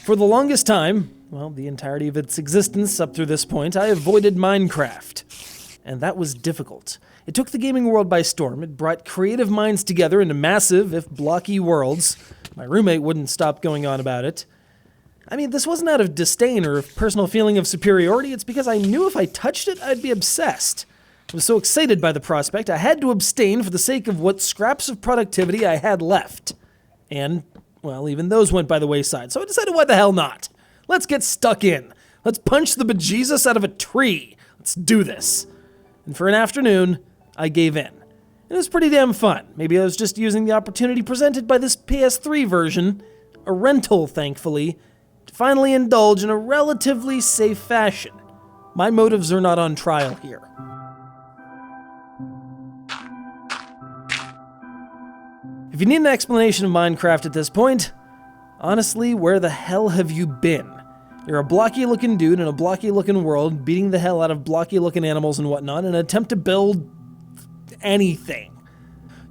For the longest time, well, the entirety of its existence up through this point, I avoided Minecraft. And that was difficult. It took the gaming world by storm. It brought creative minds together into massive, if blocky, worlds. My roommate wouldn't stop going on about it. I mean, this wasn't out of disdain or a personal feeling of superiority. It's because I knew if I touched it, I'd be obsessed. I was so excited by the prospect, I had to abstain for the sake of what scraps of productivity I had left. And, well, even those went by the wayside, so I decided why the hell not? Let's get stuck in. Let's punch the bejeezus out of a tree. Let's do this. And for an afternoon, I gave in. It was pretty damn fun. Maybe I was just using the opportunity presented by this PS3 version, a rental, thankfully, to finally indulge in a relatively safe fashion. My motives are not on trial here. If you need an explanation of Minecraft at this point, honestly, where the hell have you been? You're a blocky-looking dude in a blocky-looking world, beating the hell out of blocky-looking animals and whatnot in an attempt to build anything.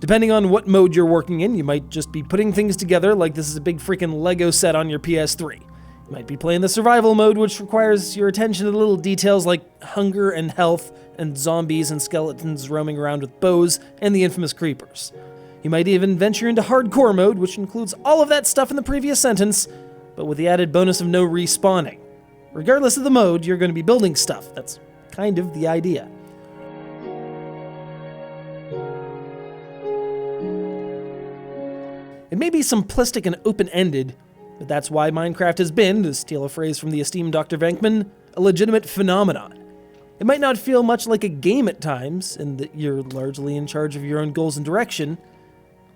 Depending on what mode you're working in, you might just be putting things together like this is a big freaking Lego set on your PS3. You might be playing the survival mode, which requires your attention to the little details like hunger and health and zombies and skeletons roaming around with bows and the infamous creepers. You might even venture into hardcore mode, which includes all of that stuff in the previous sentence, but with the added bonus of no respawning. Regardless of the mode, you're going to be building stuff. That's kind of the idea. It may be simplistic and open-ended, but that's why Minecraft has been, to steal a phrase from the esteemed Dr. Venkman, a legitimate phenomenon. It might not feel much like a game at times, in that you're largely in charge of your own goals and direction.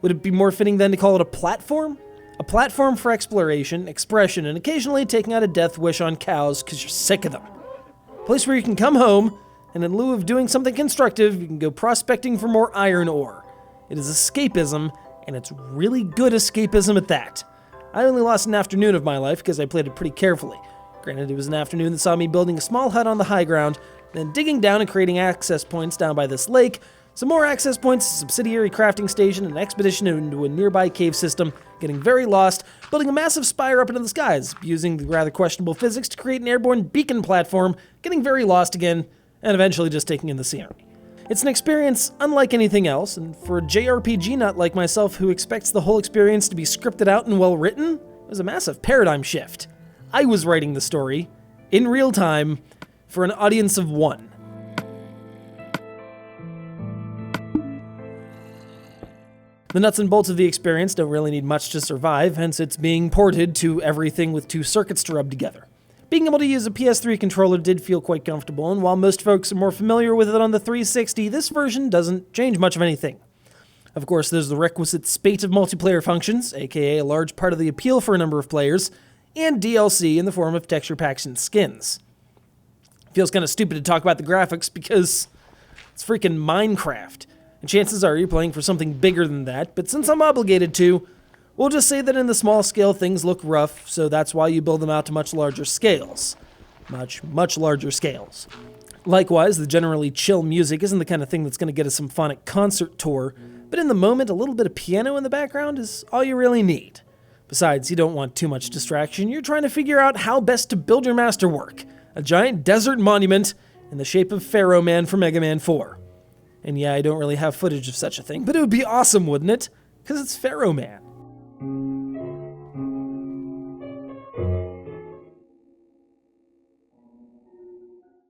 Would it be more fitting then to call it a platform? A platform for exploration, expression, and occasionally taking out a death wish on cows because you're sick of them. A place where you can come home, and in lieu of doing something constructive, you can go prospecting for more iron ore. It is escapism, and it's really good escapism at that. I only lost an afternoon of my life because I played it pretty carefully. Granted, it was an afternoon that saw me building a small hut on the high ground, then digging down and creating access points down by this lake, some more access points, a subsidiary crafting station, an expedition into a nearby cave system, getting very lost, building a massive spire up into the skies, using the rather questionable physics to create an airborne beacon platform, getting very lost again, and eventually just taking in the scenery. It's an experience unlike anything else, and for a JRPG nut like myself who expects the whole experience to be scripted out and well written, it was a massive paradigm shift. I was writing the story, in real time, for an audience of one. The nuts and bolts of the experience don't really need much to survive, hence it's being ported to everything with two circuits to rub together. Being able to use a PS3 controller did feel quite comfortable, and while most folks are more familiar with it on the 360, this version doesn't change much of anything. Of course, there's the requisite spate of multiplayer functions, aka a large part of the appeal for a number of players, and DLC in the form of texture packs and skins. It feels kind of stupid to talk about the graphics because it's freaking Minecraft. And chances are you're playing for something bigger than that, but since I'm obligated to, we'll just say that in the small scale things look rough, so that's why you build them out to much larger scales. Much larger scales. Likewise, the generally chill music isn't the kind of thing that's going to get a symphonic concert tour, but in the moment, a little bit of piano in the background is all you really need. Besides, you don't want too much distraction, you're trying to figure out how best to build your masterwork, a giant desert monument in the shape of Pharaoh Man from Mega Man 4. And yeah, I don't really have footage of such a thing, but it would be awesome, wouldn't it? Because it's Pharaoh Man.